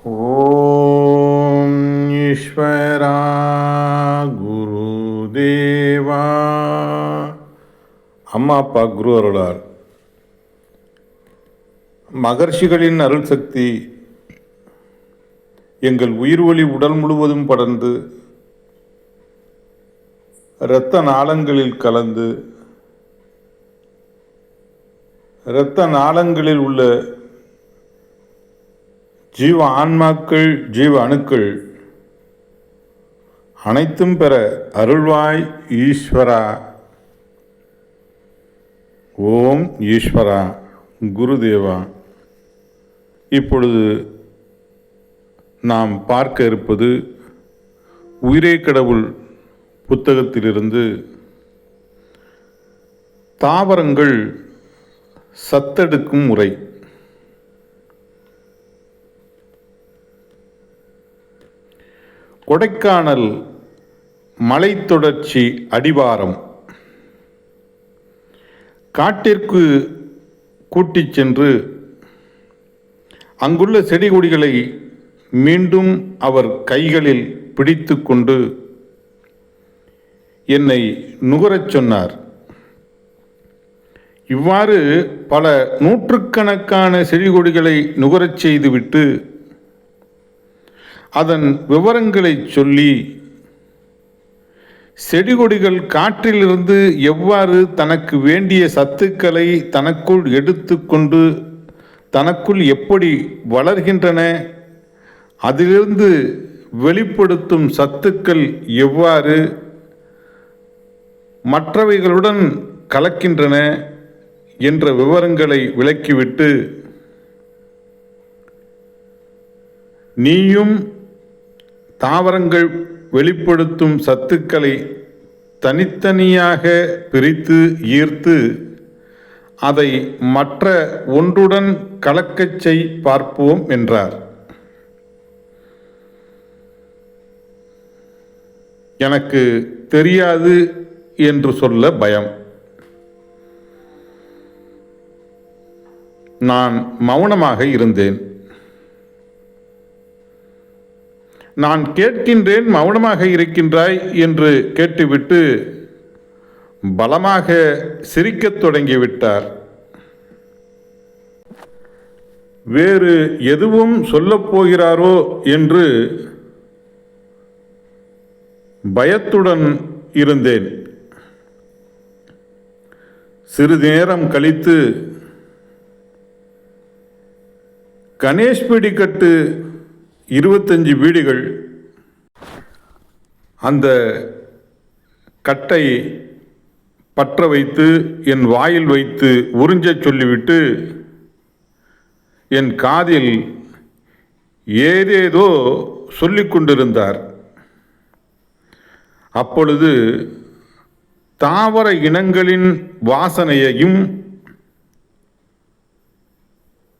ஓம் ஈஸ்வரா குருதேவா. அம்மா அப்பா குரு அருளார். மகர்ஷிகளின் அருள் சக்தி எங்கள் உயிர் ஒளி உடல் முழுவதும் படர்ந்து இரத்த நாளங்களில் கலந்து இரத்த நாளங்களில் உள்ள ஜீவ ஆன்மாக்கள், ஜீவ அணுக்கள் அனைத்தும் பெற அருள்வாய் ஈஸ்வரா. ஓம் ஈஸ்வரா குருதேவா. இப்பொழுது நாம் பார்க்க இருப்பது உயிரே கடவுள் புத்தகத்திலிருந்து தாவரங்கள் சத்தெடுக்கும் முறை. கொடைக்கானல் மலைத்தொடர்ச்சி அடிவாரம் காட்டிற்கு கூட்டிச் சென்று அங்குள்ள செடி கொடிகளை மீண்டும் அவர் கைகளில் பிடித்து கொண்டு என்னை நுகரச் சொன்னார். இவ்வாறு பல நூற்றுக்கணக்கான செடி கொடிகளை நுகரச் செய்துவிட்டு அதன் விவரங்களை சொல்லி, செடி கொடிகள் காற்றிலிருந்து எவ்வாறு தனக்கு வேண்டிய சத்துக்களை தனக்குள் எடுத்து கொண்டு தனக்குள் எப்படி வளர்கின்றன, அதிலிருந்து வெளிப்படுத்தும் சத்துக்கள் எவ்வாறு மற்றவைகளுடன் கலக்கின்றன என்ற விவரங்களை விளக்கிவிட்டு, நீயும் தாவரங்கள் வெளிப்படுத்தும் சத்துக்களை தனித்தனியாக பிரித்து ஈர்த்து அதை மற்ற ஒன்றுடன் கலக்கச் செய் பார்ப்போம் என்றார். எனக்கு தெரியாது என்று சொல்ல பயம். நான் மௌனமாக இருந்தேன். நான் கேட்கின்றேன், மௌனமாக இருக்கின்றாய் என்று கேட்டுவிட்டு பலமாக சிரிக்கத் தொடங்கிவிட்டார். வேறு எதுவும் சொல்லப் போகிறாரோ என்று பயத்துடன் இருந்தேன். சிறிது நேரம் கழித்து, கணேஷ் பீடிக்கட்டு 25 பீடிகள், அந்த கட்டை பற்ற வைத்து என் வாயில் வைத்து உறிஞ்சச் சொல்லிவிட்டு என் காதில் ஏதேதோ சொல்லிக் கொண்டிருந்தார். அப்பொழுது தாவர இனங்களின் வாசனையையும்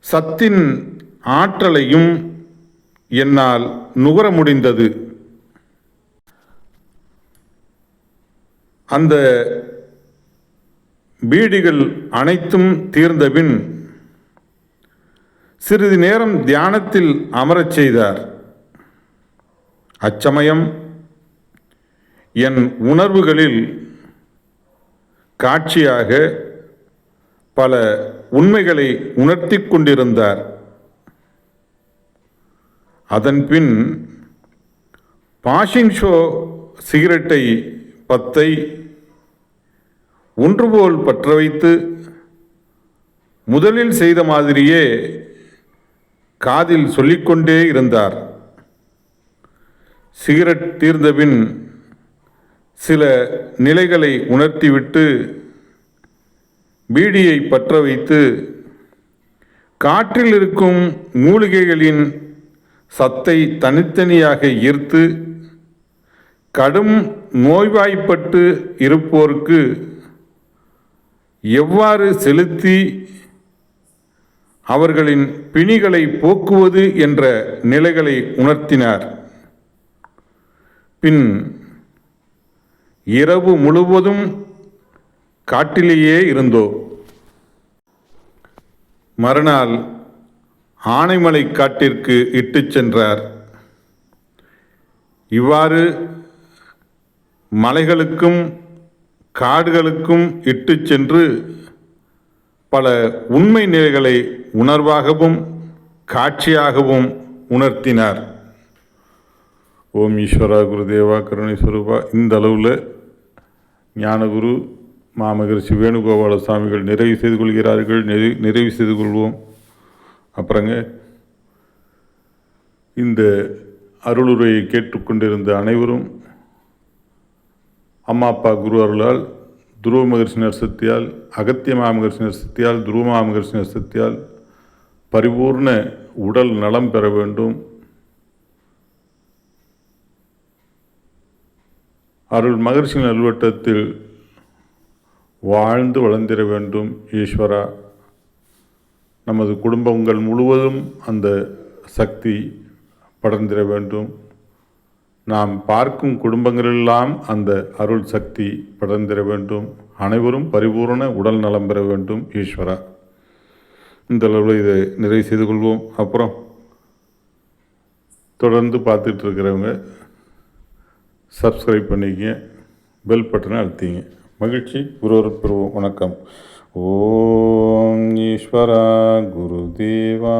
சத்தின் ஆற்றலையும் என்னால் நுகர முடிந்தது. அந்த பீடிகள் அனைத்தும் தீர்ந்தபின் சிறிது நேரம் தியானத்தில் அமரச் செய்தார். அச்சமயம் என் உணர்வுகளில் காட்சியாக பல உண்மைகளை உணர்த்தி கொண்டிருந்தார். அதன்பின் பாஷிங் ஷோ சிகரெட்டை பத்தை ஒன்றுபோல் பற்ற வைத்து முதலில் செய்த மாதிரியே காதில் சொல்லிக்கொண்டே இருந்தார். சிகரெட் தீர்ந்தபின் சில நிலைகளை உணர்த்திவிட்டு பீடியை பற்ற வைத்து காற்றில் இருக்கும் மூலிகைகளின் சத்தை தனித்தனியாக ஈர்த்து கடும் நோய்வாய்ப்பட்டு இருப்போருக்கு எவ்வாறு செலுத்தி அவர்களின் பிணிகளை போக்குவது என்ற நிலைகளை உணர்த்தினார். பின் இரவு முழுவதும் காட்டிலேயே இருந்தோம். மறுநாள் ஆனைமலை காட்டிற்கு இட்டுச் சென்றார். இவ்வாறு மலைகளுக்கும் காடுகளுக்கும் இட்டுச் சென்று பல உண்மை நிலைகளை உணர்வாகவும் காட்சியாகவும் உணர்த்தினார். ஓம் ஈஸ்வரா குருதேவா கருணை ஸ்வரூபா. இந்த அளவில் ஞானகுரு மாமகரிஷி வேணுகோபால சுவாமிகள் நிறைவு செய்து கொள்கிறார்கள். நிறைவு செய்து கொள்வோம். அப்புறங்க இந்த அருளுரையை கேட்டுக்கொண்டிருந்த அனைவரும் அம்மா அப்பா குரு அருளால், துருவ மகர்ஷி நரசத்தியால், அகத்திய மாமகர்ஷி நரசத்தியால், துருவ மாமகர்ஷி நரசத்தியால் பரிபூர்ண உடல் நலம் பெற வேண்டும். அருள் மகர்ஷி நல்வட்டத்தில் வாழ்ந்து வளர்ந்திட வேண்டும். ஈஸ்வரா, நமது குடும்பங்கள் முழுவதும் அந்த சக்தி படர்ந்திட வேண்டும். நாம் பார்க்கும் குடும்பங்களெல்லாம் அந்த அருள் சக்தி படர்ந்திட வேண்டும். அனைவரும் பரிபூர்ண உடல் நலம் பெற வேண்டும். ஈஸ்வரா, இந்த அளவில் இதை நிறைவு செய்து கொள்வோம். அப்புறம் தொடர்ந்து பார்த்துட்டு இருக்கிறவங்க சப்ஸ்கிரைப் பண்ணிக்கங்க, பெல் பட்டனை அழுத்திங்க. மகிழ்ச்சி. குருவர் பெறுவோம். வணக்கம். ஓம் ஈஸ்வரா குருதேவா.